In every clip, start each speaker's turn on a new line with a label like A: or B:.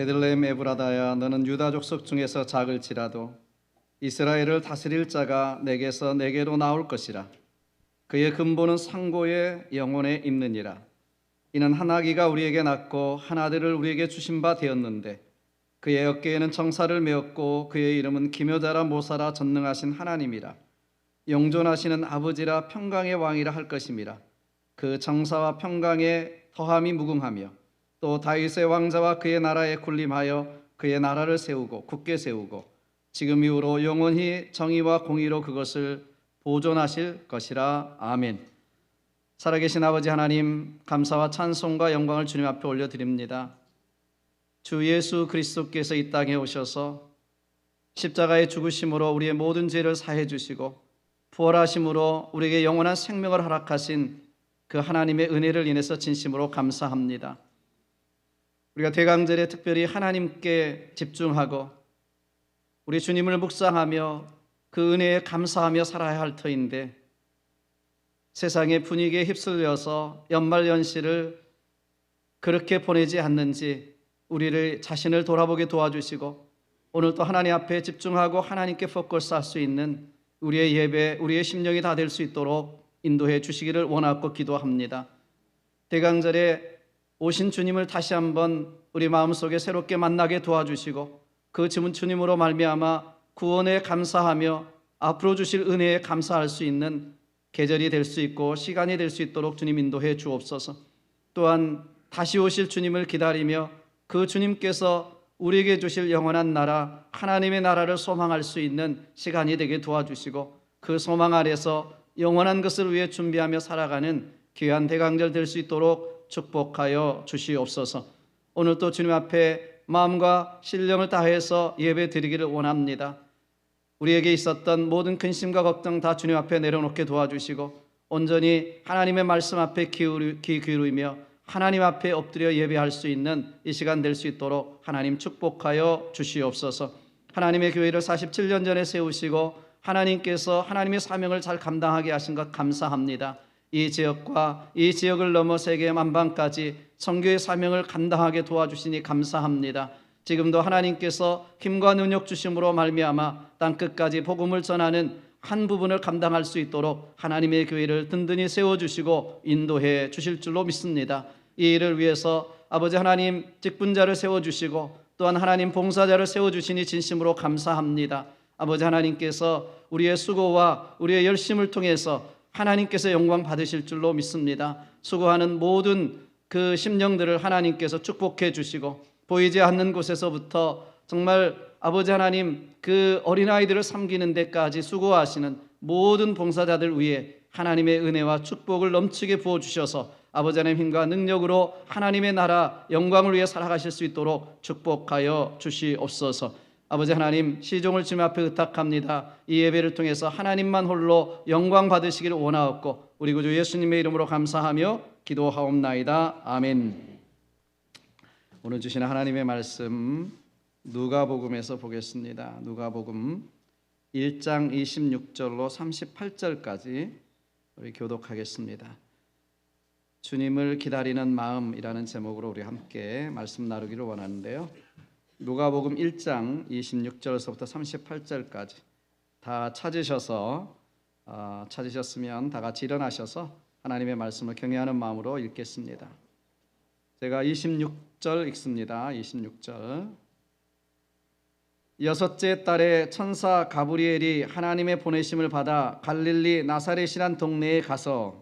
A: 베들레헴 에브라다야, 너는 유다 족속 중에서 작을지라도 이스라엘을 다스릴 자가 내게서 내게로 나올 것이라. 그의 근본은 상고의 영혼에 있느니라. 이는 한 아기가 우리에게 낳고 한 아들을 우리에게 주신 바 되었는데 그의 어깨에는 정사를 메었고 그의 이름은 기묘자라 모사라 전능하신 하나님이라. 영존하시는 아버지라 평강의 왕이라 할 것임이라. 그 정사와 평강의 더함이 무궁하며 또 다윗의 왕자와 그의 나라에 군림하여 그의 나라를 세우고 굳게 세우고 지금 이후로 영원히 정의와 공의로 그것을 보존하실 것이라. 아멘. 살아계신 아버지 하나님, 감사와 찬송과 영광을 주님 앞에 올려드립니다. 주 예수 그리스도께서 이 땅에 오셔서 십자가의 죽으심으로 우리의 모든 죄를 사해 주시고 부활하심으로 우리에게 영원한 생명을 허락하신 그 하나님의 은혜를 인해서 진심으로 감사합니다. 우리가 대강절에 특별히 하나님께 집중하고 우리 주님을 묵상하며 그 은혜에 감사하며 살아야 할 터인데 세상의 분위기에 휩쓸려서 연말연시를 그렇게 보내지 않는지 우리를 자신을 돌아보게 도와주시고 오늘 또 하나님 앞에 집중하고 하나님께 포커스 할 수 있는 우리의 예배, 우리의 심령이 다 될 수 있도록 인도해 주시기를 원하고 기도합니다. 대강절에 오신 주님을 다시 한번 우리 마음속에 새롭게 만나게 도와주시고 그 주님으로 말미암아 구원에 감사하며 앞으로 주실 은혜에 감사할 수 있는 계절이 될 수 있고 시간이 될 수 있도록 주님 인도해 주옵소서. 또한 다시 오실 주님을 기다리며 그 주님께서 우리에게 주실 영원한 나라, 하나님의 나라를 소망할 수 있는 시간이 되게 도와주시고 그 소망 아래서 영원한 것을 위해 준비하며 살아가는 귀한 대강절 될 수 있도록 축복하여 주시옵소서. 오늘 또 주님 앞에 마음과 신령을 다해서 예배 드리기를 원합니다. 우리에게 있었던 모든 근심과 걱정 다 주님 앞에 내려놓게 도와주시고 온전히 하나님의 말씀 앞에 귀 기울이며 하나님 앞에 엎드려 예배할 수 있는 이 시간 될 수 있도록 하나님 축복하여 주시옵소서. 하나님의 교회를 47년 전에 세우시고 하나님께서 하나님의 사명을 잘 감당하게 하신 것 감사합니다. 이 지역과 이 지역을 넘어 세계 만방까지 선교의 사명을 감당하게 도와주시니 감사합니다. 지금도 하나님께서 힘과 능력 주심으로 말미암아 땅끝까지 복음을 전하는 한 부분을 감당할 수 있도록 하나님의 교회를 든든히 세워주시고 인도해 주실 줄로 믿습니다. 이 일을 위해서 아버지 하나님 직분자를 세워주시고 또한 하나님 봉사자를 세워주시니 진심으로 감사합니다. 아버지 하나님께서 우리의 수고와 우리의 열심을 통해서 하나님께서 영광 받으실 줄로 믿습니다. 수고하는 모든 그 심령들을 하나님께서 축복해 주시고 보이지 않는 곳에서부터 정말 아버지 하나님 그 어린아이들을 섬기는 데까지 수고하시는 모든 봉사자들 위해 하나님의 은혜와 축복을 넘치게 부어주셔서 아버지 하나님 힘과 능력으로 하나님의 나라 영광을 위해 살아가실 수 있도록 축복하여 주시옵소서. 아버지 하나님 시종을 주님 앞에 의탁합니다. 이 예배를 통해서 하나님만 홀로 영광 받으시기를 원하옵고 우리 구주 예수님의 이름으로 감사하며 기도하옵나이다. 아멘. 오늘 주시는 하나님의 말씀 누가복음에서 보겠습니다. 누가복음 1장 26절로 38절까지 우리 교독하겠습니다. 주님을 기다리는 마음이라는 제목으로 우리 함께 말씀 나누기를 원하는데요. 누가복음 1장 26절에서부터 38절까지 다 찾으셨으면 다 같이 일어나셔서 하나님의 말씀을 경외하는 마음으로 읽겠습니다. 제가 26절 읽습니다. 26절. 여섯째 달에 천사 가브리엘이 하나님의 보내심을 받아 갈릴리 나사렛이란 동네에 가서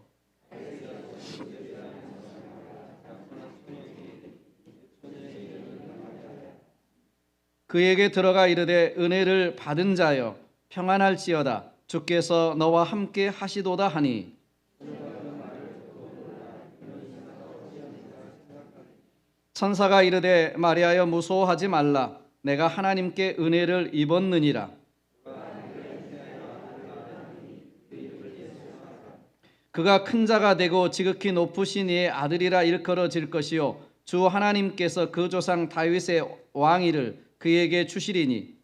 A: 그에게 들어가 이르되 은혜를 받은 자여 평안할지어다 주께서 너와 함께 하시도다 하니 천사가 이르되 마리아여 무서워하지 말라 내가 하나님께 은혜를 입었느니라. 그가 큰 자가 되고 지극히 높으신 이의 아들이라 일컬어질 것이요 주 하나님께서 그 조상 다윗의 왕위를 그에게 주시리니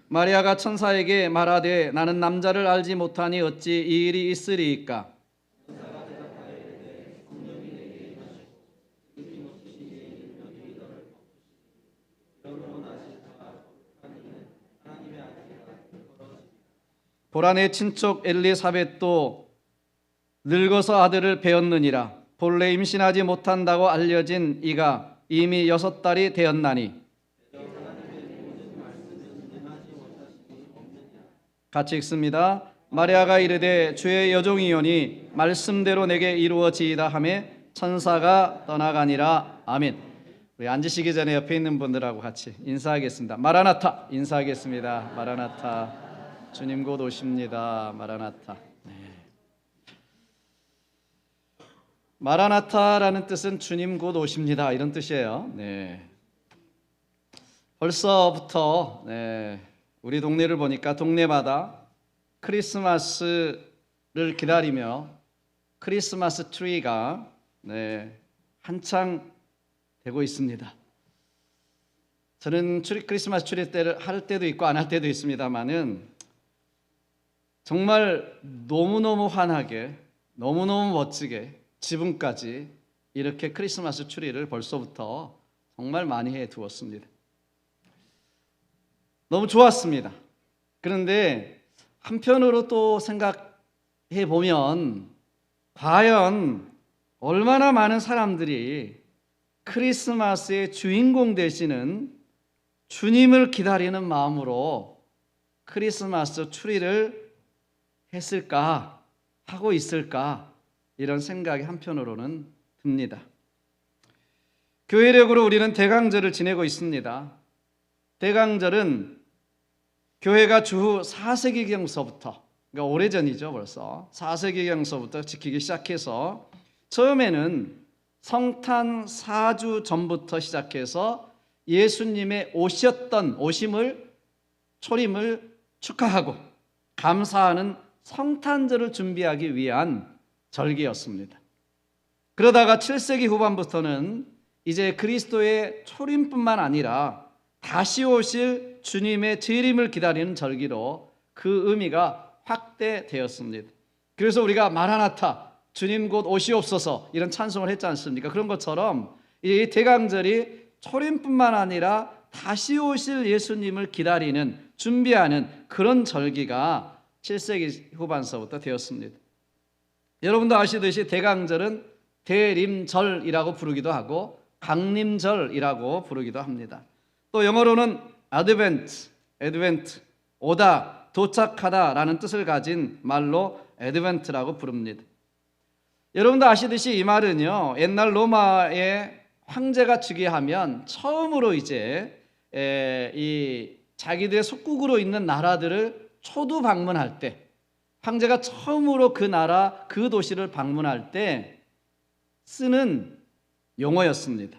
A: 마리아가 천사에게 말하되 나는 남자를 알지 못하니 어찌 이 일이 있으리이까. 고란의 친척 엘리사벳도 늙어서 아들을 배었느니라. 본래 임신하지 못한다고 알려진 이가 이미 6달이 되었나니. 같이 읽습니다. 마리아가 이르되 주의 여종이오니 말씀대로 내게 이루어지이다 하며 천사가 떠나가니라. 아멘. 우리 앉으시기 전에 옆에 있는 분들하고 같이 인사하겠습니다. 마라나타 인사하겠습니다. 마라나타. 주님 곧 오십니다. 마라나타. 네. 마라나타라는 뜻은 주님 곧 오십니다 이런 뜻이에요. 네. 벌써부터 우리 동네를 보니까 동네마다 크리스마스를 기다리며 크리스마스 트리가 한창 되고 있습니다. 저는 크리스마스 트리 때를 할 때도 있고 안 할 때도 있습니다만은 정말 너무너무 환하게 너무너무 멋지게 지붕까지 이렇게 크리스마스 트리를 벌써부터 정말 많이 해 두었습니다. 너무 좋았습니다. 그런데 한편으로 또 생각해 보면 과연 얼마나 많은 사람들이 크리스마스의 주인공 되시는 주님을 기다리는 마음으로 크리스마스 트리를 했을까, 하고 있을까, 이런 생각이 한편으로는 듭니다. 교회력으로 우리는 대강절을 지내고 있습니다. 대강절은 교회가 주후 4세기경서부터, 그러니까 오래전이죠, 벌써 4세기경서부터 지키기 시작해서 처음에는 성탄 4주 전부터 시작해서 예수님의 오심을 초림을 축하하고 감사하는 성탄절을 준비하기 위한 절기였습니다. 그러다가 7세기 후반부터는 이제 그리스도의 초림뿐만 아니라 다시 오실 주님의 재림을 기다리는 절기로 그 의미가 확대되었습니다. 그래서 우리가 마라나타, 주님 곧 오시옵소서 이런 찬송을 했지 않습니까? 그런 것처럼 이 대강절이 초림뿐만 아니라 다시 오실 예수님을 기다리는, 준비하는 그런 절기가 7세기 후반서부터 되었습니다. 여러분도 아시듯이 대강절은 대림절이라고 부르기도 하고 강림절이라고 부르기도 합니다. 또 영어로는 advent, 오다, 도착하다라는 뜻을 가진 말로 advent라고 부릅니다. 여러분도 아시듯이 이 말은요, 옛날 로마의 황제가 즉위하면 처음으로 이제 이 자기들의 속국으로 있는 나라들을 초두 방문할 때, 황제가 처음으로 그 나라, 그 도시를 방문할 때 쓰는 용어였습니다.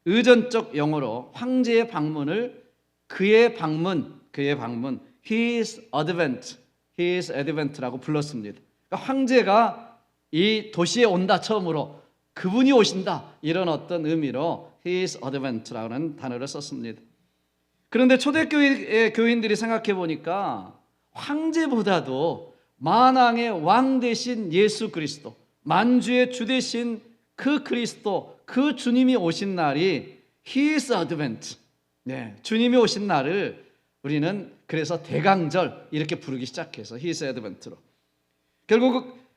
A: 의전적 용어로 황제의 방문을 그의 방문, his advent라고 불렀습니다. 그러니까 황제가 이 도시에 온다, 처음으로 그분이 오신다, 이런 어떤 의미로 his advent라는 단어를 썼습니다. 그런데 초대교회 교인들이 생각해 보니까 황제보다도 만왕의 왕 되신 예수 그리스도, 만주의 주 되신 그 그리스도, 그 주님이 오신 날이 his advent, 주님이 오신 날을 우리는 그래서 대강절 이렇게 부르기 시작해서 his advent로,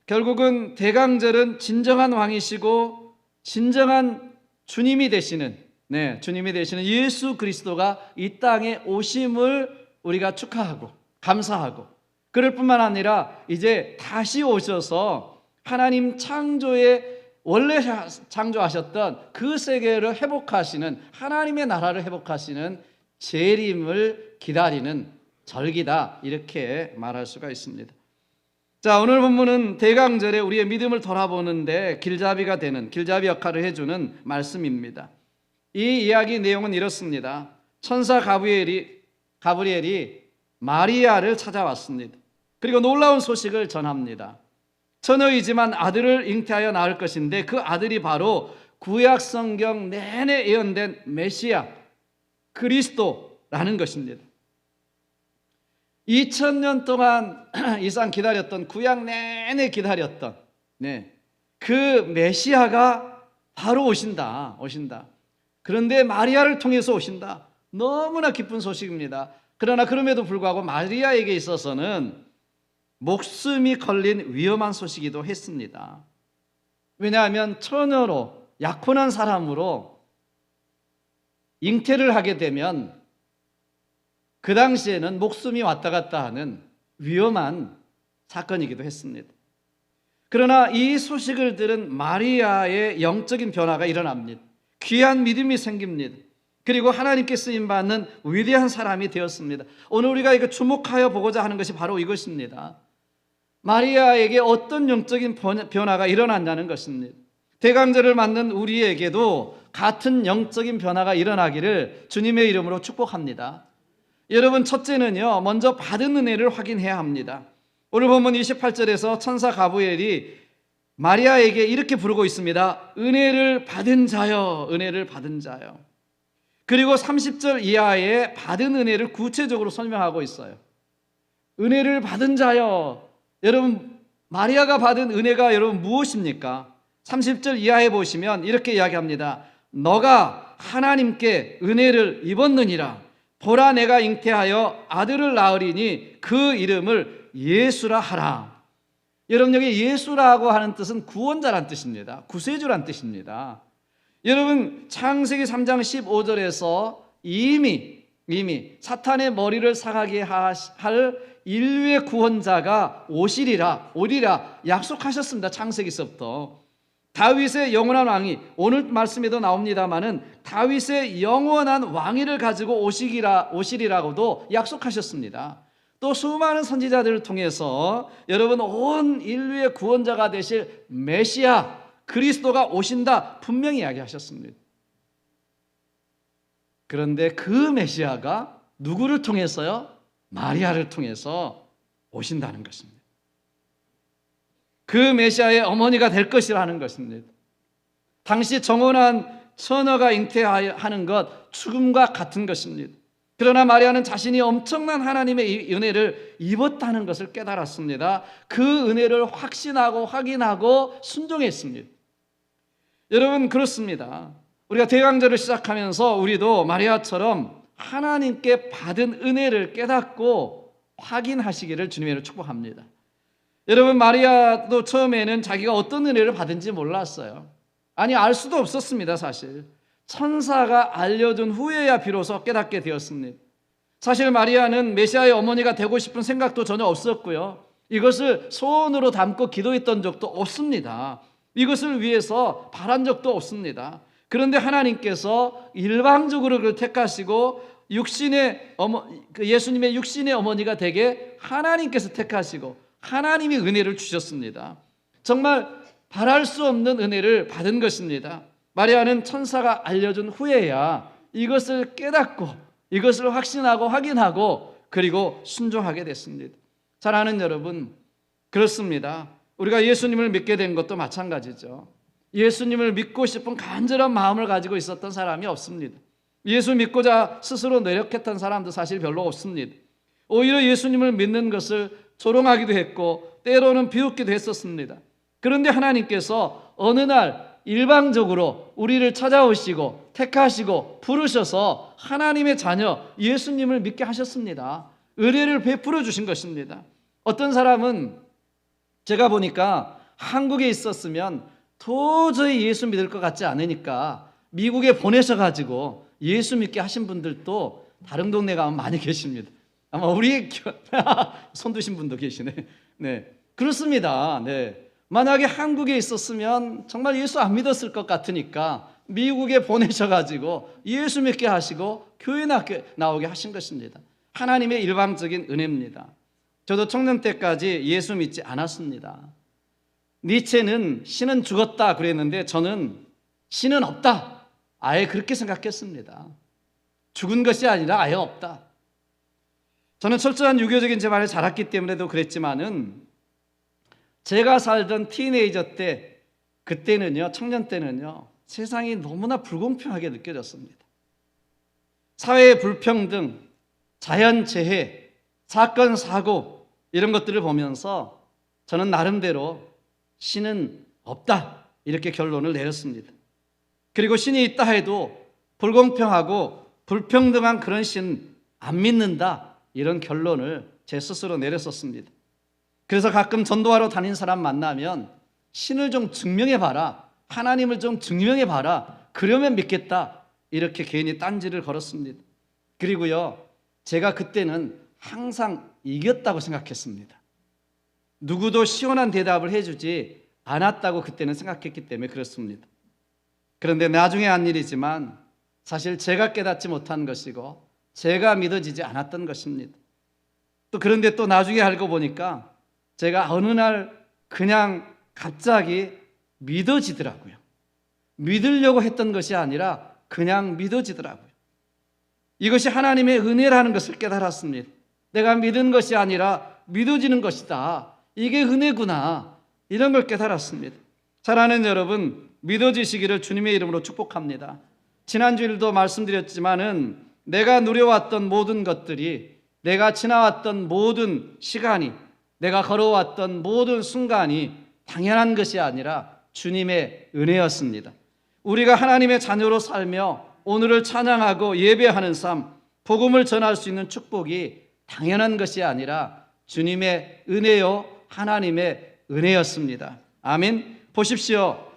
A: 결국은 대강절은 진정한 왕이시고 진정한 주님이 되시는 예수 그리스도가 이 땅에 오심을 우리가 축하하고 감사하고, 그럴 뿐만 아니라 이제 다시 오셔서 하나님 창조의 원래 창조하셨던 그 세계를 회복하시는, 하나님의 나라를 회복하시는 재림을 기다리는 절기다, 이렇게 말할 수가 있습니다. 자, 오늘 본문은 대강절에 우리의 믿음을 돌아보는데 길잡이가 되는, 길잡이 역할을 해주는 말씀입니다. 이 이야기 내용은 이렇습니다. 천사 가브리엘이 마리아를 찾아왔습니다. 그리고 놀라운 소식을 전합니다. 처녀이지만 아들을 잉태하여 낳을 것인데 그 아들이 바로 구약 성경 내내 예언된 메시아 그리스도라는 것입니다. 2000년 동안 이상 기다렸던, 구약 내내 기다렸던 그 메시아가 바로 오신다. 그런데 마리아를 통해서 오신다. 너무나 기쁜 소식입니다. 그러나 그럼에도 불구하고 마리아에게 있어서는 목숨이 걸린 위험한 소식이기도 했습니다. 왜냐하면 처녀로 약혼한 사람으로 잉태를 하게 되면 그 당시에는 목숨이 왔다 갔다 하는 위험한 사건이기도 했습니다. 그러나 이 소식을 들은 마리아의 영적인 변화가 일어납니다. 귀한 믿음이 생깁니다. 그리고 하나님께 쓰임받는 위대한 사람이 되었습니다. 오늘 우리가 이거 주목하여 보고자 하는 것이 바로 이것입니다. 마리아에게 어떤 영적인 변화가 일어났냐는 것입니다. 대강절을 맞는 우리에게도 같은 영적인 변화가 일어나기를 주님의 이름으로 축복합니다. 여러분, 첫째는요, 먼저 받은 은혜를 확인해야 합니다. 오늘 본문 28절에서 천사 가브리엘이 마리아에게 이렇게 부르고 있습니다. 은혜를 받은 자여, 은혜를 받은 자여. 그리고 30절 이하에 받은 은혜를 구체적으로 설명하고 있어요. 은혜를 받은 자여. 여러분, 마리아가 받은 은혜가 여러분 무엇입니까? 30절 이하에 보시면 이렇게 이야기합니다. 너가 하나님께 은혜를 입었느니라. 보라, 내가 잉태하여 아들을 낳으리니 그 이름을 예수라 하라. 여러분, 여기 예수라고 하는 뜻은 구원자란 뜻입니다. 구세주란 뜻입니다. 여러분, 창세기 3장 15절에서 이미 사탄의 머리를 상하게 할 인류의 구원자가 오리라 약속하셨습니다. 창세기서부터. 다윗의 영원한 왕이, 오늘 말씀에도 나옵니다마는 다윗의 영원한 왕위를 가지고 오시리라고도 약속하셨습니다. 또 수많은 선지자들을 통해서 여러분, 온 인류의 구원자가 되실 메시아 그리스도가 오신다 분명히 이야기하셨습니다. 그런데 그 메시아가 누구를 통해서요? 마리아를 통해서 오신다는 것입니다. 그 메시아의 어머니가 될 것이라는 것입니다. 당시 정혼한 처녀가 잉태하는 것, 죽음과 같은 것입니다. 그러나 마리아는 자신이 엄청난 하나님의 은혜를 입었다는 것을 깨달았습니다. 그 은혜를 확신하고 확인하고 순종했습니다. 여러분, 그렇습니다. 우리가 대강절을 시작하면서 우리도 마리아처럼 하나님께 받은 은혜를 깨닫고 확인하시기를 주님으로 축복합니다. 여러분, 마리아도 처음에는 자기가 어떤 은혜를 받은지 몰랐어요. 아니, 알 수도 없었습니다. 사실 천사가 알려준 후에야 비로소 깨닫게 되었습니다. 사실 마리아는 메시아의 어머니가 되고 싶은 생각도 전혀 없었고요, 이것을 소원으로 담고 기도했던 적도 없습니다. 이것을 위해서 바란 적도 없습니다. 그런데 하나님께서 일방적으로 그를 택하시고 예수님의 육신의 어머니가 되게 하나님께서 택하시고 하나님이 은혜를 주셨습니다. 정말 바랄 수 없는 은혜를 받은 것입니다. 마리아는 천사가 알려준 후에야 이것을 깨닫고 이것을 확신하고 확인하고 그리고 순종하게 됐습니다. 사랑하는 여러분, 그렇습니다. 우리가 예수님을 믿게 된 것도 마찬가지죠. 예수님을 믿고 싶은 간절한 마음을 가지고 있었던 사람이 없습니다. 예수 믿고자 스스로 노력했던 사람도 사실 별로 없습니다. 오히려 예수님을 믿는 것을 조롱하기도 했고 때로는 비웃기도 했었습니다. 그런데 하나님께서 어느 날 일방적으로 우리를 찾아오시고 택하시고 부르셔서 하나님의 자녀 예수님을 믿게 하셨습니다. 은혜를 베풀어 주신 것입니다. 어떤 사람은 제가 보니까 한국에 있었으면 도저히 예수 믿을 것 같지 않으니까 미국에 보내셔가지고 예수 믿게 하신 분들도 다른 동네 가면 많이 계십니다. 아마 우리 손 드신 분도 계시네. 네, 그렇습니다. 네, 만약에 한국에 있었으면 정말 예수 안 믿었을 것 같으니까 미국에 보내셔가지고 예수 믿게 하시고 교회 나오게 하신 것입니다. 하나님의 일방적인 은혜입니다. 저도 청년 때까지 예수 믿지 않았습니다. 니체는 신은 죽었다 그랬는데 저는 신은 없다, 아예 그렇게 생각했습니다. 죽은 것이 아니라 아예 없다. 저는 철저한 유교적인 집안에 자랐기 때문에도 그랬지만은 제가 살던 티네이저 때, 그때는요, 청년 때는요, 세상이 너무나 불공평하게 느껴졌습니다. 사회의 불평등, 자연재해, 사건, 사고 이런 것들을 보면서 저는 나름대로 신은 없다 이렇게 결론을 내렸습니다. 그리고 신이 있다 해도 불공평하고 불평등한 그런 신 안 믿는다 이런 결론을 제 스스로 내렸었습니다. 그래서 가끔 전도하러 다닌 사람 만나면 신을 좀 증명해봐라, 하나님을 좀 증명해봐라, 그러면 믿겠다, 이렇게 괜히 딴지를 걸었습니다. 그리고요, 제가 그때는 항상 이겼다고 생각했습니다. 누구도 시원한 대답을 해주지 않았다고 그때는 생각했기 때문에 그렇습니다. 그런데 나중에 한 일이지만 사실 제가 깨닫지 못한 것이고 제가 믿어지지 않았던 것입니다. 또 그런데 또 나중에 알고 보니까 제가 어느 날 그냥 갑자기 믿어지더라고요. 믿으려고 했던 것이 아니라 그냥 믿어지더라고요. 이것이 하나님의 은혜라는 것을 깨달았습니다. 내가 믿은 것이 아니라 믿어지는 것이다. 이게 은혜구나. 이런 걸 깨달았습니다. 사랑하는 여러분, 믿어지시기를 주님의 이름으로 축복합니다. 지난주일도 말씀드렸지만은 내가 누려왔던 모든 것들이, 내가 지나왔던 모든 시간이, 내가 걸어왔던 모든 순간이 당연한 것이 아니라 주님의 은혜였습니다. 우리가 하나님의 자녀로 살며 오늘을 찬양하고 예배하는 삶, 복음을 전할 수 있는 축복이 당연한 것이 아니라 주님의 은혜요, 하나님의 은혜였습니다. 아멘. 보십시오.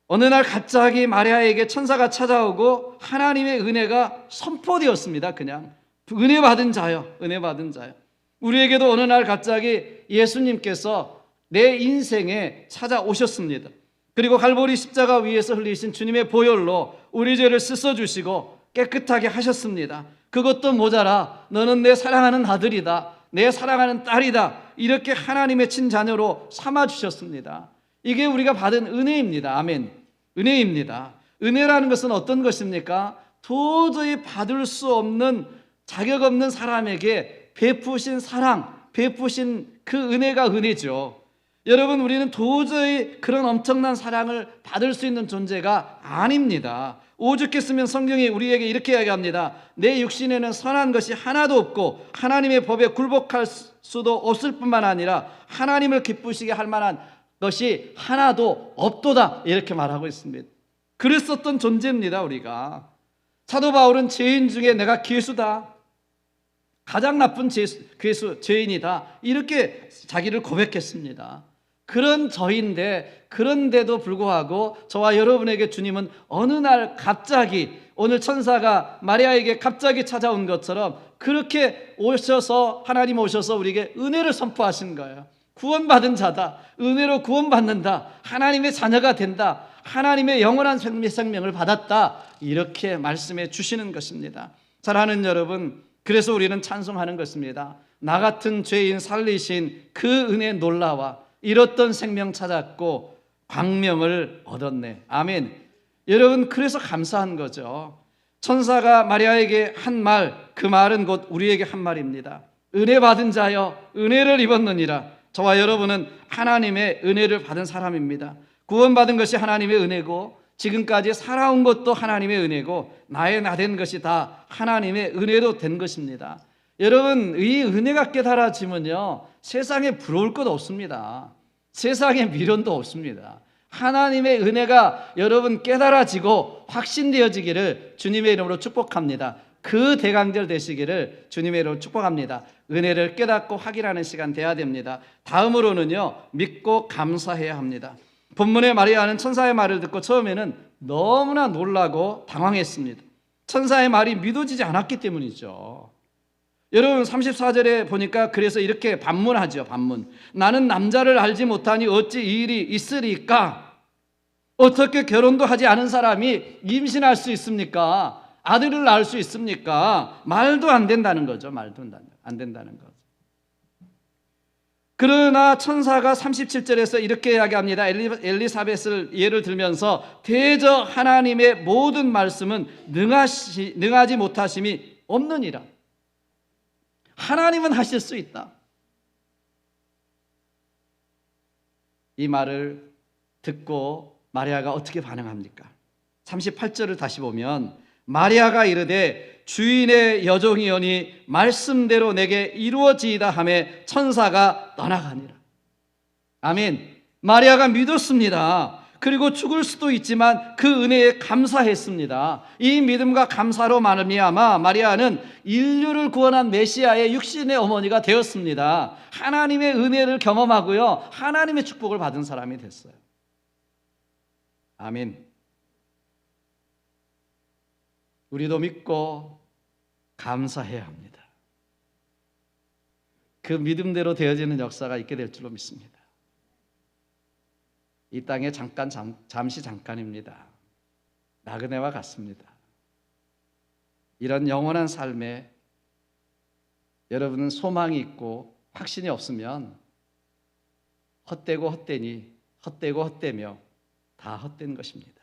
A: 어느 날 갑자기 마리아에게 천사가 찾아오고 하나님의 은혜가 선포되었습니다. 그냥 은혜 받은 자요, 은혜 받은 자요. 우리에게도 어느 날 갑자기 예수님께서 내 인생에 찾아오셨습니다. 그리고 갈보리 십자가 위에서 흘리신 주님의 보혈로 우리 죄를 씻어주시고 깨끗하게 하셨습니다. 그것도 모자라 너는 내 사랑하는 아들이다, 내 사랑하는 딸이다, 이렇게 하나님의 친자녀로 삼아주셨습니다. 이게 우리가 받은 은혜입니다. 아멘. 은혜입니다. 은혜라는 것은 어떤 것입니까? 도저히 받을 수 없는, 자격 없는 사람에게 베푸신 사랑, 베푸신 그 은혜가 은혜죠. 여러분, 우리는 도저히 그런 엄청난 사랑을 받을 수 있는 존재가 아닙니다. 오죽했으면 성경이 우리에게 이렇게 이야기합니다. 내 육신에는 선한 것이 하나도 없고 하나님의 법에 굴복할 수도 없을 뿐만 아니라 하나님을 기쁘시게 할 만한 것이 하나도 없도다, 이렇게 말하고 있습니다. 그랬었던 존재입니다. 우리가. 사도 바울은 죄인 중에 내가 괴수다, 가장 나쁜 죄인이다, 이렇게 자기를 고백했습니다. 그런 저인데, 그런데도 불구하고 저와 여러분에게 주님은 어느 날 갑자기, 오늘 천사가 마리아에게 갑자기 찾아온 것처럼 그렇게 오셔서, 하나님 오셔서 우리에게 은혜를 선포하신 거예요. 구원받은 자다, 은혜로 구원받는다, 하나님의 자녀가 된다, 하나님의 영원한 생명을 받았다, 이렇게 말씀해 주시는 것입니다. 사랑하는 여러분, 그래서 우리는 찬송하는 것입니다. 나 같은 죄인 살리신 그 은혜 놀라와 잃었던 생명 찾았고 광명을 얻었네. 아멘. 여러분, 그래서 감사한 거죠. 천사가 마리아에게 한 말, 그 말은 곧 우리에게 한 말입니다. 은혜 받은 자여 은혜를 입었느니라. 저와 여러분은 하나님의 은혜를 받은 사람입니다. 구원받은 것이 하나님의 은혜고 지금까지 살아온 것도 하나님의 은혜고 나의 나 된 것이 다 하나님의 은혜로 된 것입니다. 여러분, 이 은혜가 깨달아지면요, 세상에 부러울 것 없습니다. 세상에 미련도 없습니다. 하나님의 은혜가 여러분 깨달아지고 확신되어지기를 주님의 이름으로 축복합니다. 그 대강절 되시기를 주님의 이름으로 축복합니다. 은혜를 깨닫고 확인하는 시간 돼야 됩니다. 다음으로는요, 믿고 감사해야 합니다. 본문의 마리아는 천사의 말을 듣고 처음에는 너무나 놀라고 당황했습니다. 천사의 말이 믿어지지 않았기 때문이죠. 여러분, 34절에 보니까 그래서 이렇게 반문하죠. 반문. 나는 남자를 알지 못하니 어찌 이 일이 있으리까? 어떻게 결혼도 하지 않은 사람이 임신할 수 있습니까? 아들을 낳을 수 있습니까? 말도 안 된다는 거죠. 말도 안 된다는 거죠. 그러나 천사가 37절에서 이렇게 이야기합니다. 엘리사벳을 예를 들면서 대저 하나님의 모든 말씀은 능하지 못하심이 없느니라. 하나님은 하실 수 있다. 이 말을 듣고 마리아가 어떻게 반응합니까? 38절을 다시 보면 마리아가 이르되 주인의 여종이오니 말씀대로 내게 이루어지이다 하매 천사가 떠나가니라. 아멘. 마리아가 믿었습니다. 그리고 죽을 수도 있지만 그 은혜에 감사했습니다. 이 믿음과 감사로 말미암아 마리아는 인류를 구원한 메시아의 육신의 어머니가 되었습니다. 하나님의 은혜를 경험하고요, 하나님의 축복을 받은 사람이 됐어요. 아멘. 우리도 믿고 감사해야 합니다. 그 믿음대로 되어지는 역사가 있게 될 줄로 믿습니다. 이 땅에 잠시 잠깐입니다. 나그네와 같습니다. 이런 영원한 삶에 여러분은 소망이 있고 확신이 없으면 헛되고 헛되니 헛되고 헛되며 다 헛된 것입니다.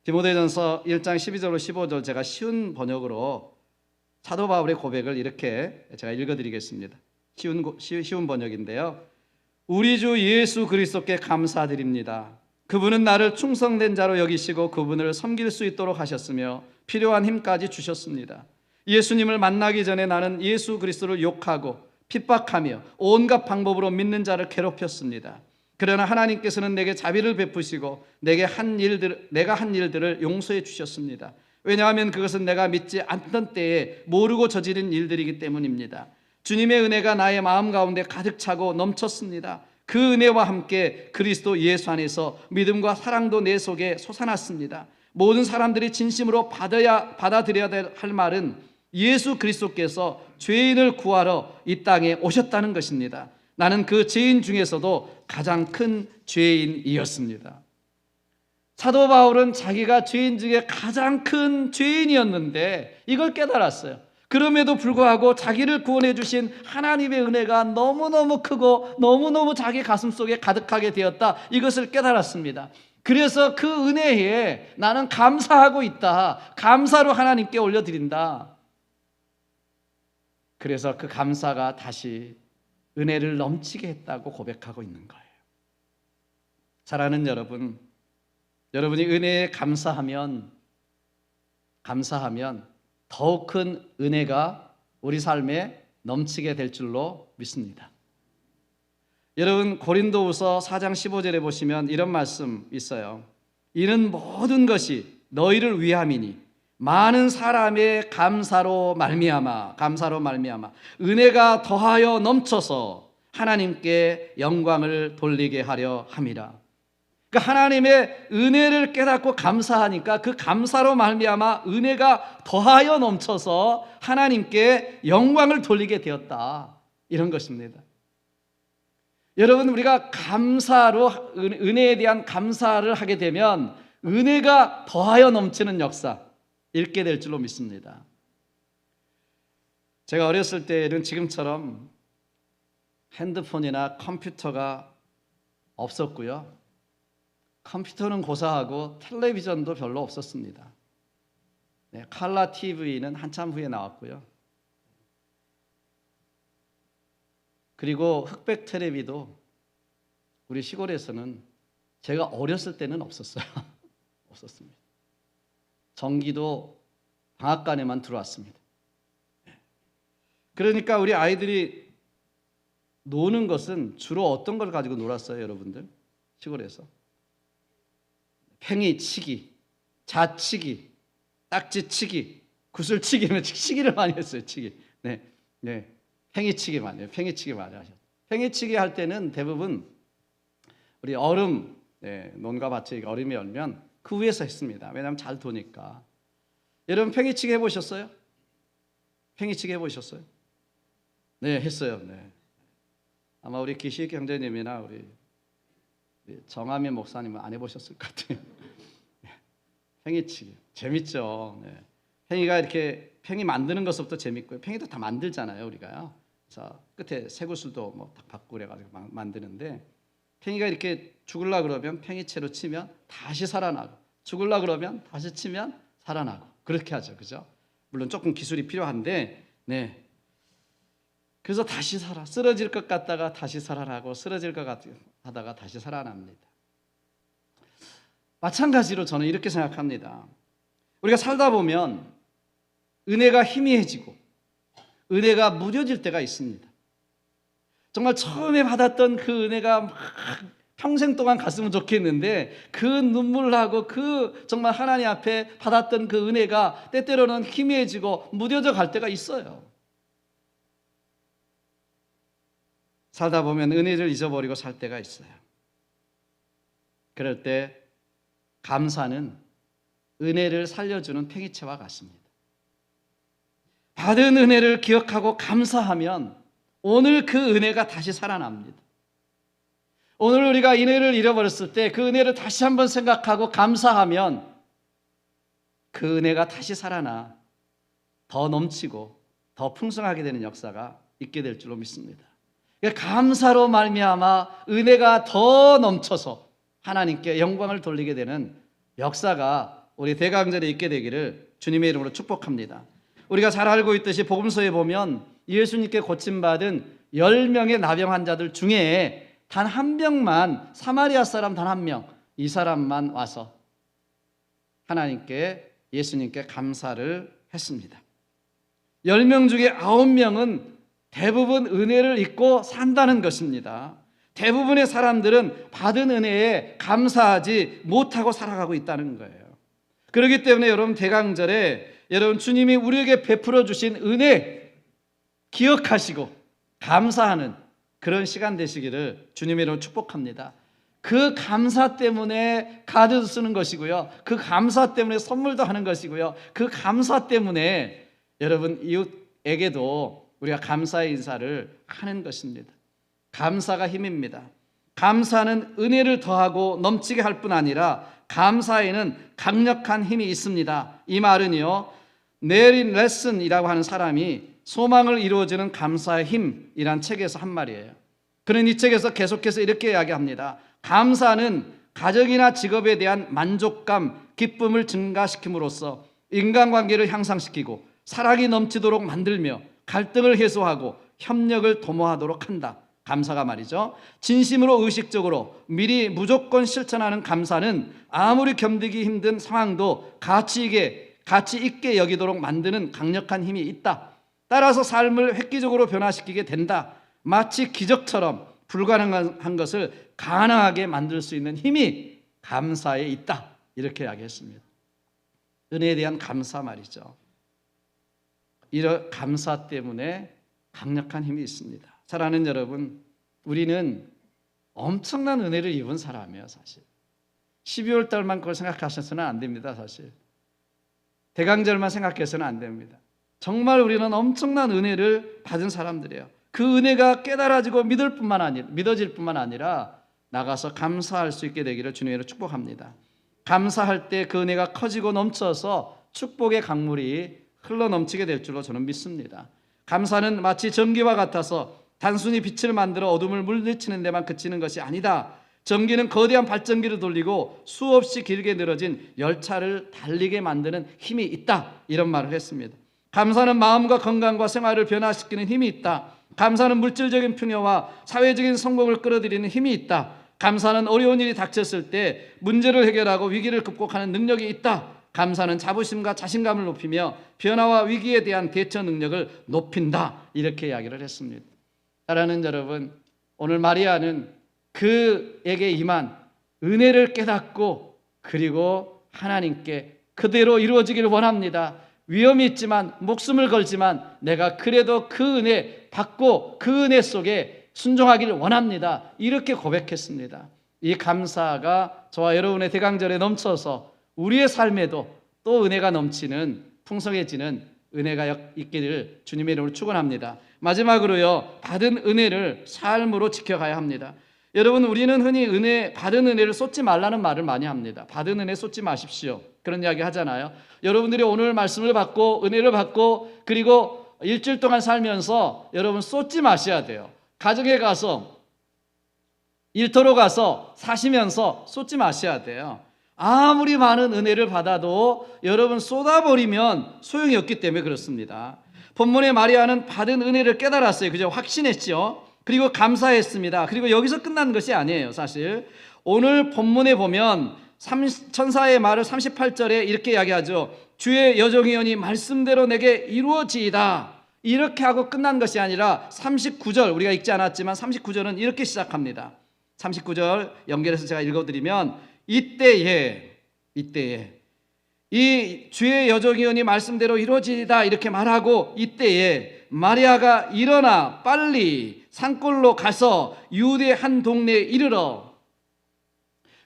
A: 디모데전서 1장 12절로 15절 제가 쉬운 번역으로 사도 바울의 고백을 이렇게 제가 읽어드리겠습니다. 쉬운 번역인데요. 우리 주 예수 그리스도께 감사드립니다. 그분은 나를 충성된 자로 여기시고 그분을 섬길 수 있도록 하셨으며 필요한 힘까지 주셨습니다. 예수님을 만나기 전에 나는 예수 그리스도를 욕하고 핍박하며 온갖 방법으로 믿는 자를 괴롭혔습니다. 그러나 하나님께서는 내게 자비를 베푸시고 내가 한 일들을 용서해 주셨습니다. 왜냐하면 그것은 내가 믿지 않던 때에 모르고 저지른 일들이기 때문입니다. 주님의 은혜가 나의 마음 가운데 가득 차고 넘쳤습니다. 그 은혜와 함께 그리스도 예수 안에서 믿음과 사랑도 내 속에 솟아났습니다. 모든 사람들이 진심으로 받아들여야 할 말은 예수 그리스도께서 죄인을 구하러 이 땅에 오셨다는 것입니다. 나는 그 죄인 중에서도 가장 큰 죄인이었습니다. 사도 바울은 자기가 죄인 중에 가장 큰 죄인이었는데 이걸 깨달았어요. 그럼에도 불구하고 자기를 구원해 주신 하나님의 은혜가 너무너무 크고 너무너무 자기 가슴 속에 가득하게 되었다, 이것을 깨달았습니다. 그래서 그 은혜에 나는 감사하고 있다, 감사로 하나님께 올려드린다. 그래서 그 감사가 다시 은혜를 넘치게 했다고 고백하고 있는 거예요. 사랑하는 여러분, 여러분이 은혜에 감사하면 더욱 큰 은혜가 우리 삶에 넘치게 될 줄로 믿습니다. 여러분, 고린도후서 4장 15절에 보시면 이런 말씀 있어요. 이는 모든 것이 너희를 위함이니 많은 사람의 감사로 말미암아 은혜가 더하여 넘쳐서 하나님께 영광을 돌리게 하려 함이라. 그러니까 하나님의 은혜를 깨닫고 감사하니까 그 감사로 말미암아 은혜가 더하여 넘쳐서 하나님께 영광을 돌리게 되었다, 이런 것입니다. 여러분, 우리가 감사로 은혜에 대한 감사를 하게 되면 은혜가 더하여 넘치는 역사 읽게 될 줄로 믿습니다. 제가 어렸을 때는 지금처럼 핸드폰이나 컴퓨터가 없었고요, 컴퓨터는 고사하고 텔레비전도 별로 없었습니다. 칼라 TV는 한참 후에 나왔고요, 그리고 흑백 텔레비도 우리 시골에서는 제가 어렸을 때는 없었어요. 없었습니다. 전기도 방앗간에만 들어왔습니다. 그러니까 우리 아이들이 노는 것은 주로 어떤 걸 가지고 놀았어요, 여러분들? 시골에서 팽이치기, 자치기, 딱지치기, 구슬치기, 치기를 많이 했어요. 치기. 팽이치기 많이 해요. 팽이치기 많이 하셨어요. 팽이치기 할 때는 대부분 우리 얼음, 논과 밭에 얼음이 얼면 그 위에서 했습니다. 왜냐하면 잘 도니까. 여러분, 팽이치기 해보셨어요? 팽이치기 해보셨어요? 네, 했어요. 네. 아마 우리 기식 형제님이나 우리 정하민 목사님은 안 해보셨을 것 같아요. 팽이치기 재밌죠. 네. 팽이가 이렇게 팽이 만드는 것부터 재밌고요. 팽이도 다 만들잖아요, 우리가요. 자, 끝에 쇠구슬도 뭐 딱 받고 그래가지고 만드는데, 팽이가 이렇게 죽을라 그러면 팽이채로 치면 다시 살아나고, 죽을라 그러면 다시 치면 살아나고, 그렇게 하죠, 그죠? 물론 조금 기술이 필요한데, 네. 그래서 다시 쓰러질 것 같다가 다시 살아나고, 쓰러질 것 하다가 다시 살아납니다. 마찬가지로 저는 이렇게 생각합니다. 우리가 살다 보면 은혜가 희미해지고 은혜가 무뎌질 때가 있습니다. 정말 처음에 받았던 그 은혜가 막 평생 동안 갔으면 좋겠는데 그 눈물하고 그 정말 하나님 앞에 받았던 그 은혜가 때때로는 희미해지고 무뎌져 갈 때가 있어요. 살다 보면 은혜를 잊어버리고 살 때가 있어요. 그럴 때 감사는 은혜를 살려주는 팽이채와 같습니다. 받은 은혜를 기억하고 감사하면 오늘 그 은혜가 다시 살아납니다. 오늘 우리가 은혜를 잃어버렸을 때 그 은혜를 다시 한번 생각하고 감사하면 그 은혜가 다시 살아나 더 넘치고 더 풍성하게 되는 역사가 있게 될 줄로 믿습니다. 감사로 말미암아 은혜가 더 넘쳐서 하나님께 영광을 돌리게 되는 역사가 우리 대강절에 있게 되기를 주님의 이름으로 축복합니다. 우리가 잘 알고 있듯이 복음서에 보면 예수님께 고침받은 10명의 나병 환자들 중에 단 한 명만, 사마리아 사람 단 한 명, 이 사람만 와서 하나님께, 예수님께 감사를 했습니다. 10명 중에 9명은 대부분 은혜를 잊고 산다는 것입니다. 대부분의 사람들은 받은 은혜에 감사하지 못하고 살아가고 있다는 거예요. 그렇기 때문에 여러분 대강절에 여러분 주님이 우리에게 베풀어 주신 은혜 기억하시고 감사하는 그런 시간 되시기를 주님의 이름으로 축복합니다. 그 감사 때문에 카드도 쓰는 것이고요. 그 감사 때문에 선물도 하는 것이고요. 그 감사 때문에 여러분 이웃에게도 우리가 감사의 인사를 하는 것입니다. 감사가 힘입니다. 감사는 은혜를 더하고 넘치게 할 뿐 아니라 감사에는 강력한 힘이 있습니다. 이 말은요, 네린 레슨이라고 하는 사람이 소망을 이루어주는 감사의 힘이란 책에서 한 말이에요. 그는 이 책에서 계속해서 이렇게 이야기합니다. 감사는 가정이나 직업에 대한 만족감, 기쁨을 증가시킴으로써 인간관계를 향상시키고 사랑이 넘치도록 만들며 갈등을 해소하고 협력을 도모하도록 한다. 감사가 말이죠. 진심으로 의식적으로 미리 무조건 실천하는 감사는 아무리 견디기 힘든 상황도 가치 있게 여기도록 만드는 강력한 힘이 있다. 따라서 삶을 획기적으로 변화시키게 된다. 마치 기적처럼 불가능한 것을 가능하게 만들 수 있는 힘이 감사에 있다. 이렇게 이야기했습니다. 은혜에 대한 감사 말이죠. 이런 감사 때문에 강력한 힘이 있습니다. 사랑하는 여러분, 우리는 엄청난 은혜를 입은 사람이에요. 사실 12월 달만 그걸 생각하셔서는 안 됩니다. 사실 대강절만 생각해서는 안 됩니다. 정말 우리는 엄청난 은혜를 받은 사람들이에요. 그 은혜가 깨달아지고 믿어질 뿐만 아니라 나가서 감사할 수 있게 되기를 주님으로 축복합니다. 감사할 때 그 은혜가 커지고 넘쳐서 축복의 강물이 흘러넘치게 될 줄로 저는 믿습니다. 감사는 마치 전기와 같아서 단순히 빛을 만들어 어둠을 물리치는 데만 그치는 것이 아니다. 전기는 거대한 발전기를 돌리고 수없이 길게 늘어진 열차를 달리게 만드는 힘이 있다. 이런 말을 했습니다. 감사는 마음과 건강과 생활을 변화시키는 힘이 있다. 감사는 물질적인 풍요와 사회적인 성공을 끌어들이는 힘이 있다. 감사는 어려운 일이 닥쳤을 때 문제를 해결하고 위기를 극복하는 능력이 있다. 감사는 자부심과 자신감을 높이며 변화와 위기에 대한 대처 능력을 높인다. 이렇게 이야기를 했습니다. 사랑하는 여러분, 오늘 마리아는 그에게 임한 은혜를 깨닫고 그리고 하나님께 그대로 이루어지기를 원합니다. 위험이 있지만 목숨을 걸지만 내가 그래도 그 은혜 받고 그 은혜 속에 순종하기를 원합니다. 이렇게 고백했습니다. 이 감사가 저와 여러분의 대강절에 넘쳐서 우리의 삶에도 또 은혜가 넘치는 풍성해지는 은혜가 있기를 주님의 이름으로 축원합니다. 마지막으로요, 받은 은혜를 삶으로 지켜가야 합니다. 여러분, 우리는 흔히 받은 은혜를 쏟지 말라는 말을 많이 합니다. 받은 은혜 쏟지 마십시오. 그런 이야기 하잖아요. 여러분들이 오늘 말씀을 받고 은혜를 받고 그리고 일주일 동안 살면서 여러분 쏟지 마셔야 돼요. 가정에 가서 일터로 가서 사시면서 쏟지 마셔야 돼요. 아무리 많은 은혜를 받아도 여러분 쏟아버리면 소용이 없기 때문에 그렇습니다. 본문의 마리아는 받은 은혜를 깨달았어요. 그죠? 확신했죠. 그리고 감사했습니다. 그리고 여기서 끝난 것이 아니에요. 사실 오늘 본문에 보면 천사의 말을 38절에 이렇게 이야기하죠. 주의 여종이오니 말씀대로 내게 이루어지이다. 이렇게 하고 끝난 것이 아니라 39절, 우리가 읽지 않았지만 39절은 이렇게 시작합니다. 39절 연결해서 제가 읽어드리면 이때에 이 주의 여종이오니 말씀대로 이루어지리다 이렇게 말하고 이때에 마리아가 일어나 빨리 산골로 가서 유대 한 동네에 이르러.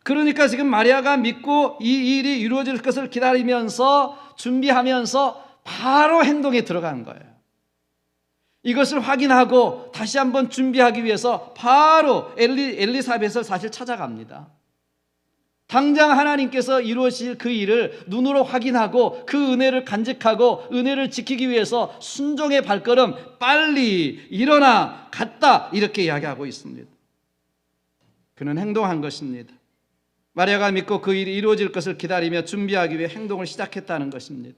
A: 그러니까 지금 마리아가 믿고 이 일이 이루어질 것을 기다리면서 준비하면서 바로 행동에 들어가는 거예요. 이것을 확인하고 다시 한번 준비하기 위해서 바로 엘리사벳을 사실 찾아갑니다. 당장 하나님께서 이루어질 그 일을 눈으로 확인하고 그 은혜를 간직하고 은혜를 지키기 위해서 순종의 발걸음 빨리 일어나 갔다 이렇게 이야기하고 있습니다. 그는 행동한 것입니다. 마리아가 믿고 그 일이 이루어질 것을 기다리며 준비하기 위해 행동을 시작했다는 것입니다.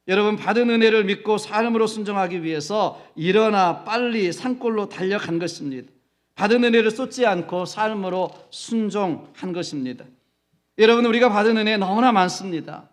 A: 여러분, 받은 은혜를 믿고 삶으로 순종하기 위해서 일어나 빨리 산골로 달려간 것입니다. 받은 은혜를 쏟지 않고 삶으로 순종한 것입니다. 여러분, 우리가 받은 은혜 너무나 많습니다.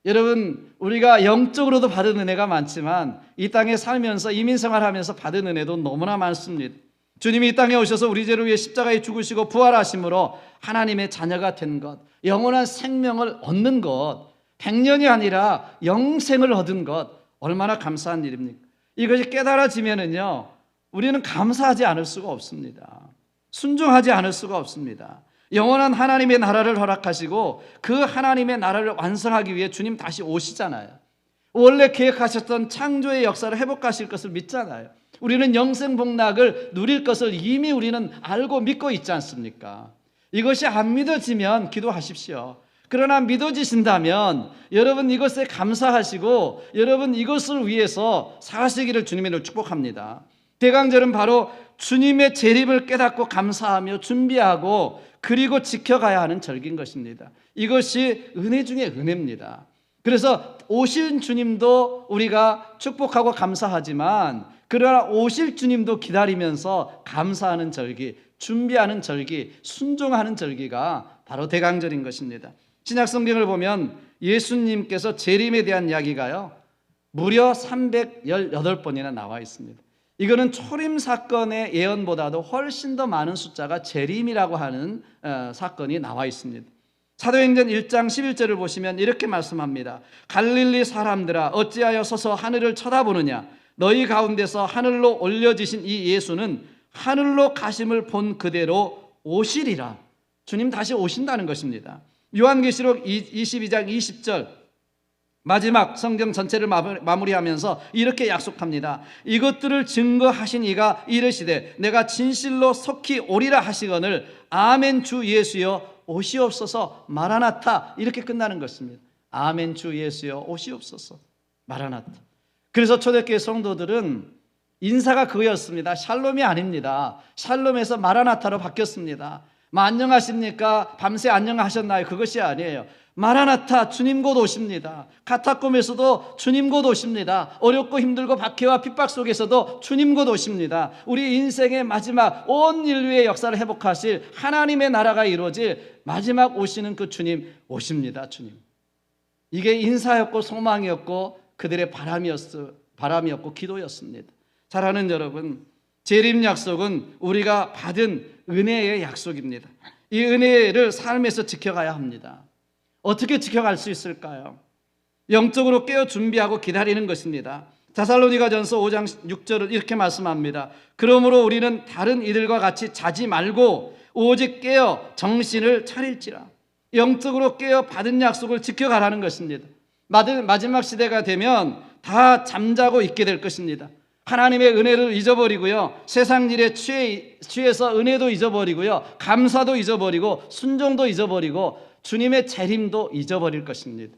A: 여러분, 우리가 영적으로도 받은 은혜가 많지만 이 땅에 살면서 이민생활하면서 받은 은혜도 너무나 많습니다. 주님이 이 땅에 오셔서 우리 죄를 위해 십자가에 죽으시고 부활하심으로 하나님의 자녀가 된 것, 영원한 생명을 얻는 것, 100년이 아니라 영생을 얻은 것, 얼마나 감사한 일입니까? 이것이 깨달아지면은요, 우리는 감사하지 않을 수가 없습니다. 순종하지 않을 수가 없습니다. 영원한 하나님의 나라를 허락하시고 그 하나님의 나라를 완성하기 위해 주님 다시 오시잖아요. 원래 계획하셨던 창조의 역사를 회복하실 것을 믿잖아요. 우리는 영생 복락을 누릴 것을 이미 우리는 알고 믿고 있지 않습니까? 이것이 안 믿어지면 기도하십시오. 그러나 믿어지신다면 여러분 이것에 감사하시고 여러분 이것을 위해서 사시기를 주님의 축복합니다. 대강절은 바로 주님의 재림을 깨닫고 감사하며 준비하고 그리고 지켜가야 하는 절기인 것입니다. 이것이 은혜 중에 은혜입니다. 그래서 오실 주님도 우리가 축복하고 감사하지만 그러나 오실 주님도 기다리면서 감사하는 절기, 준비하는 절기, 순종하는 절기가 바로 대강절인 것입니다. 신약 성경을 보면 예수님께서 재림에 대한 이야기가요 무려 318번이나 나와 있습니다. 이거는 초림 사건의 예언보다도 훨씬 더 많은 숫자가 재림이라고 하는 사건이 나와 있습니다. 사도행전 1장 11절을 보시면 이렇게 말씀합니다. 갈릴리 사람들아 어찌하여 서서 하늘을 쳐다보느냐. 너희 가운데서 하늘로 올려지신 이 예수는 하늘로 가심을 본 그대로 오시리라. 주님 다시 오신다는 것입니다. 요한계시록 22장 20절 마지막 성경 전체를 마무리하면서 이렇게 약속합니다. 이것들을 증거하신 이가 이르시되 내가 진실로 속히 오리라 하시거늘 아멘 주 예수여 오시옵소서 마라나타 이렇게 끝나는 것입니다. 아멘 주 예수여 오시옵소서 마라나타. 그래서 초대교회 성도들은 인사가 그거였습니다. 샬롬이 아닙니다. 샬롬에서 마라나타로 바뀌었습니다. 안녕하십니까? 밤새 안녕하셨나요? 그것이 아니에요. 마라나타 주님 곧 오십니다. 카타콤에서도 주님 곧 오십니다. 어렵고 힘들고 박해와 핍박 속에서도 주님 곧 오십니다. 우리 인생의 마지막 온 인류의 역사를 회복하실 하나님의 나라가 이루어질 마지막 오시는 그 주님 오십니다. 주님. 이게 인사였고 소망이었고 그들의 바람이었고 기도였습니다. 사랑하는 여러분, 재림 약속은 우리가 받은 은혜의 약속입니다. 이 은혜를 삶에서 지켜가야 합니다. 어떻게 지켜갈 수 있을까요? 영적으로 깨어 준비하고 기다리는 것입니다. 데살로니가전서 5장 6절을 이렇게 말씀합니다. 그러므로 우리는 다른 이들과 같이 자지 말고 오직 깨어 정신을 차릴지라. 영적으로 깨어 받은 약속을 지켜가라는 것입니다. 마지막 시대가 되면 다 잠자고 있게 될 것입니다. 하나님의 은혜를 잊어버리고요, 세상 일에 취해서 은혜도 잊어버리고요, 감사도 잊어버리고 순종도 잊어버리고 주님의 재림도 잊어버릴 것입니다.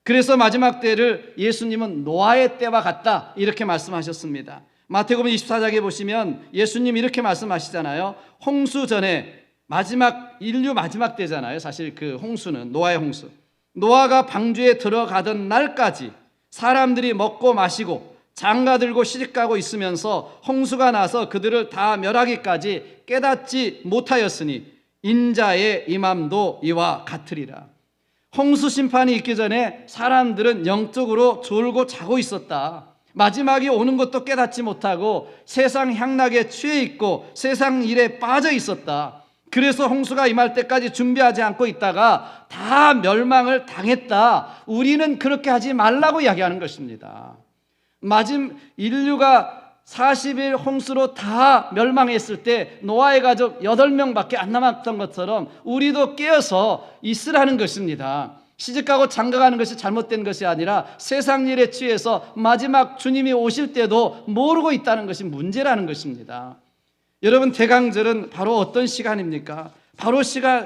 A: 그래서 마지막 때를 예수님은 노아의 때와 같다 이렇게 말씀하셨습니다. 마태복음 24장에 보시면 예수님 이렇게 말씀하시잖아요. 홍수 전에 인류 마지막 때잖아요. 사실 그 홍수는 노아의 홍수. 노아가 방주에 들어가던 날까지 사람들이 먹고 마시고 장가들고 시집가고 있으면서 홍수가 나서 그들을 다 멸하기까지 깨닫지 못하였으니 인자의 임함도 이와 같으리라. 홍수 심판이 있기 전에 사람들은 영적으로 졸고 자고 있었다. 마지막이 오는 것도 깨닫지 못하고 세상 향락에 취해 있고 세상 일에 빠져 있었다. 그래서 홍수가 임할 때까지 준비하지 않고 있다가 다 멸망을 당했다. 우리는 그렇게 하지 말라고 이야기하는 것입니다. 인류가 40일 홍수로 다 멸망했을 때 노아의 가족 8명밖에 안 남았던 것처럼 우리도 깨어서 있으라는 것입니다. 시집가고 장가가는 것이 잘못된 것이 아니라 세상 일에 취해서 마지막 주님이 오실 때도 모르고 있다는 것이 문제라는 것입니다. 여러분, 대강절은 바로 어떤 시간입니까? 바로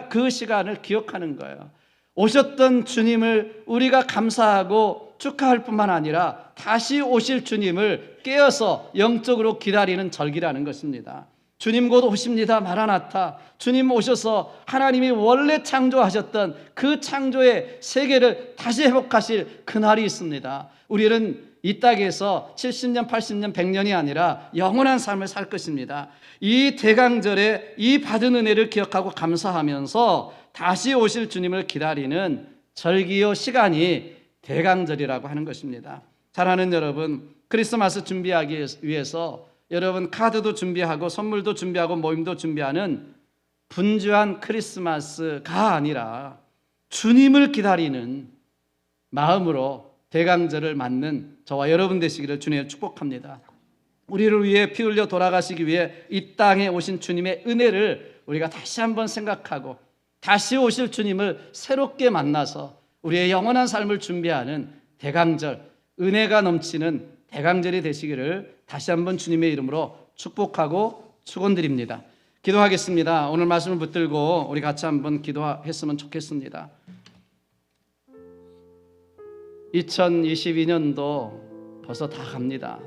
A: 그 시간을 기억하는 거예요. 오셨던 주님을 우리가 감사하고 축하할 뿐만 아니라 다시 오실 주님을 깨어서 영적으로 기다리는 절기라는 것입니다. 주님 곧 오십니다. 마라나타. 주님 오셔서 하나님이 원래 창조하셨던 그 창조의 세계를 다시 회복하실 그날이 있습니다. 우리는 이 땅에서 70년, 80년, 100년이 아니라 영원한 삶을 살 것입니다. 이 대강절에 이 받은 은혜를 기억하고 감사하면서 다시 오실 주님을 기다리는 절기요 시간이 대강절이라고 하는 것입니다. 사랑하는 여러분, 크리스마스 준비하기 위해서 여러분 카드도 준비하고 선물도 준비하고 모임도 준비하는 분주한 크리스마스가 아니라 주님을 기다리는 마음으로 대강절을 맞는 저와 여러분 되시기를 주님의 축복합니다. 우리를 위해 피 흘려 돌아가시기 위해 이 땅에 오신 주님의 은혜를 우리가 다시 한번 생각하고 다시 오실 주님을 새롭게 만나서 우리의 영원한 삶을 준비하는 대강절, 은혜가 넘치는 대강절이 되시기를 다시 한번 주님의 이름으로 축복하고 축원드립니다. 기도하겠습니다. 오늘 말씀을 붙들고 우리 같이 한번 기도했으면 좋겠습니다. 2022년도 벌써 다 갑니다.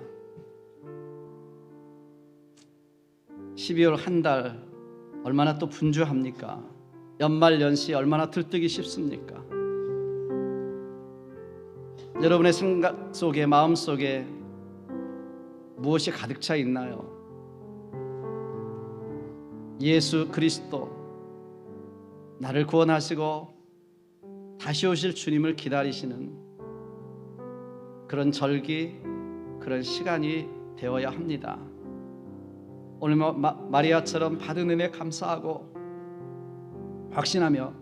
A: 12월 한 달 얼마나 또 분주합니까? 연말 연시 얼마나 들뜨기 쉽습니까? 여러분의 생각 속에, 마음 속에 무엇이 가득 차 있나요? 예수 그리스도, 나를 구원하시고 다시 오실 주님을 기다리시는 그런 절기, 그런 시간이 되어야 합니다. 오늘 마리아처럼 받은 은혜 감사하고 확신하며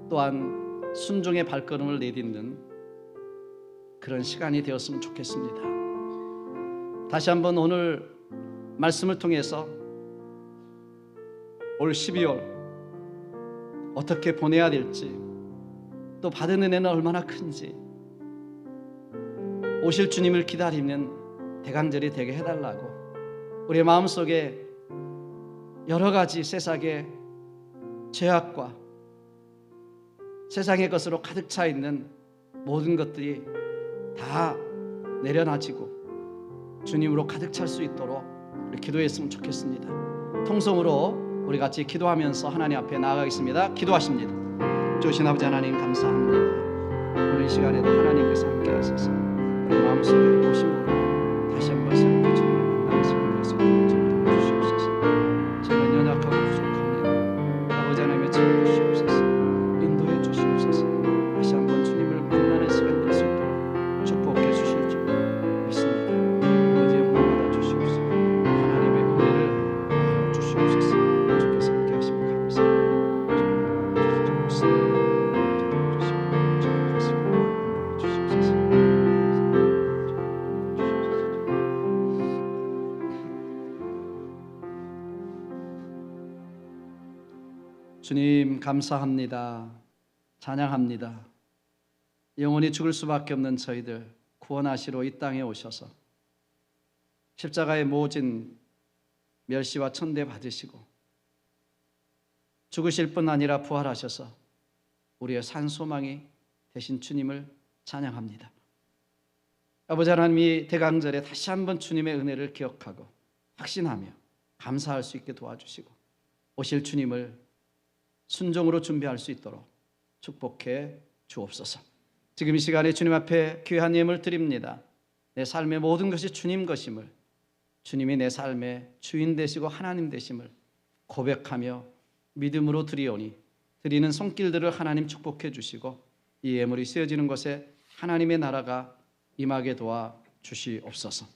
A: 또한 순종의 발걸음을 내딛는 그런 시간이 되었으면 좋겠습니다. 다시 한번 오늘 말씀을 통해서 올 12월 어떻게 보내야 될지, 또 받은 은혜는 얼마나 큰지, 오실 주님을 기다리는 대강절이 되게 해달라고 우리의 마음속에 여러 가지 세상의 죄악과 세상의 것으로 가득 차 있는 모든 것들이 다 내려놔지고 주님으로 가득 찰 수 있도록 우리 기도했으면 좋겠습니다. 통성으로 우리 같이 기도하면서 하나님 앞에 나아가겠습니다. 기도하십니다. 주신 아버지 하나님 감사합니다. 오늘 이 시간에도 하나님께서 함께 하셔서 우리 마음속에 오심으로 다시 한번 새롭게 주님을 만나는 시간을 할수 있도록 좀 도와주시옵소서. 저는 연약하고 부족합니다. 아버지 하나님의 참 주시옵소서. 인도해 주시옵소서. 다시 한번 주님을 만나는 시간 될 수 있도록 축복해 주실 줄 믿습니다. 아버지의 복을 받아 주시옵소서. 하나님의 은혜를 주시옵소서. 주께서 함께 하시면 감사합니다. 주님 감사합니다. 찬양합니다. 영원히 죽을 수밖에 없는 저희들 구원하시러 이 땅에 오셔서 십자가의 모진 멸시와 천대 받으시고 죽으실 뿐 아니라 부활하셔서 우리의 산 소망이 되신 주님을 찬양합니다. 아버지 하나님, 이 대강절에 다시 한번 주님의 은혜를 기억하고 확신하며 감사할 수 있게 도와주시고 오실 주님을 순종으로 준비할 수 있도록 축복해 주옵소서. 지금 이 시간에 주님 앞에 귀한 예물 드립니다. 내 삶의 모든 것이 주님 것임을, 주님이 내 삶의 주인 되시고 하나님 되심을 고백하며 믿음으로 드리오니 드리는 손길들을 하나님 축복해 주시고 이 예물이 쓰여지는 곳에 하나님의 나라가 임하게 도와 주시옵소서.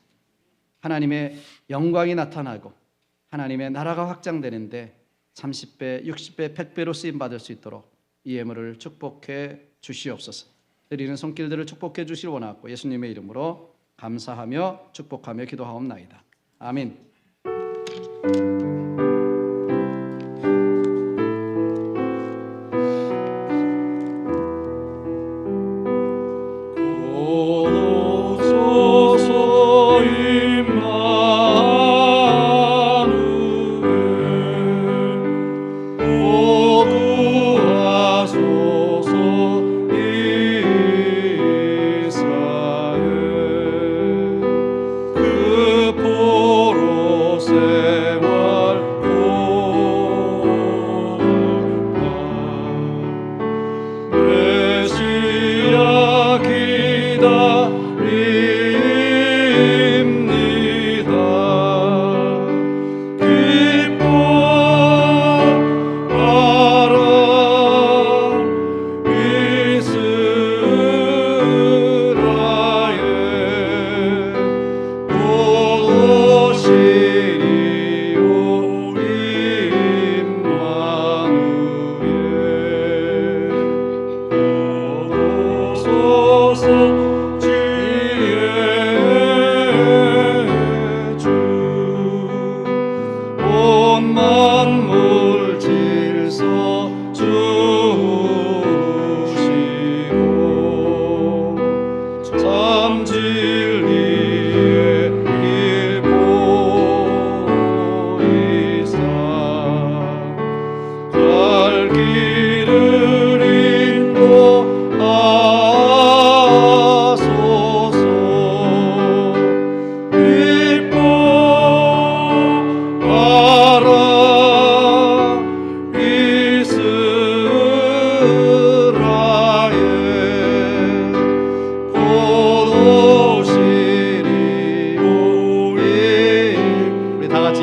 A: 하나님의 영광이 나타나고 하나님의 나라가 확장되는데 30배, 60배, 100배로 쓰임받을 수 있도록 이 예물을 축복해 주시옵소서. 드리는 손길들을 축복해 주시길 원하고 예수님의 이름으로 감사하며 축복하며 기도하옵나이다. 아멘.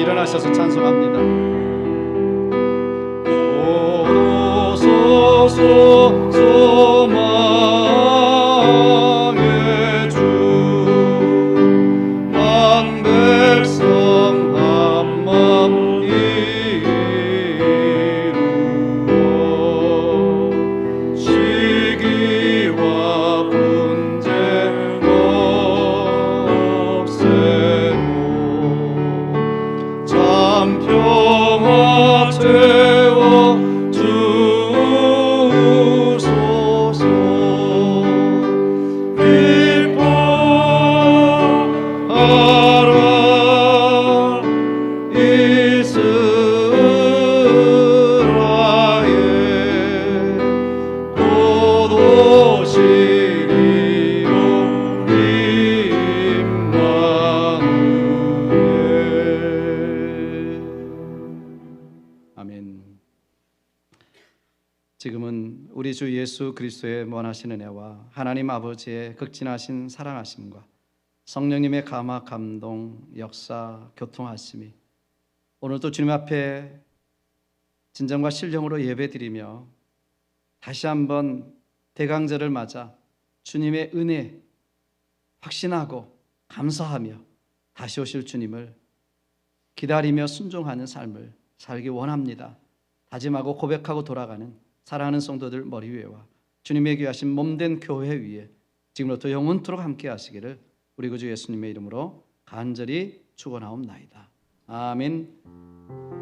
A: 일어나셔서 찬송합니다. 오소서 소망의 주 만 백성 한 마음 이루어 시기와 분쟁 없애고 참 평화 채워 주소서. 기뻐하라 이스라엘 곧 오시리요 임마누엘. 아멘. 지금은 우리 주 예수 그리스도의 원하시는 은혜와 하나님 아버지의 극진하신 사랑하심과 성령님의 감화 감동 역사 교통하심이 오늘도 주님 앞에 진정과 신령으로 예배드리며 다시 한번 대강절을 맞아 주님의 은혜 확신하고 감사하며 다시 오실 주님을 기다리며 순종하는 삶을 살기 원합니다. 다짐하고 고백하고 돌아가는 사랑하는 성도들 머리 위에와 주님의 귀하신 몸된 교회 위에 지금부터 영원토록 함께 하시기를 우리 구주 예수님의 이름으로 간절히 축원하옵나이다. 아멘.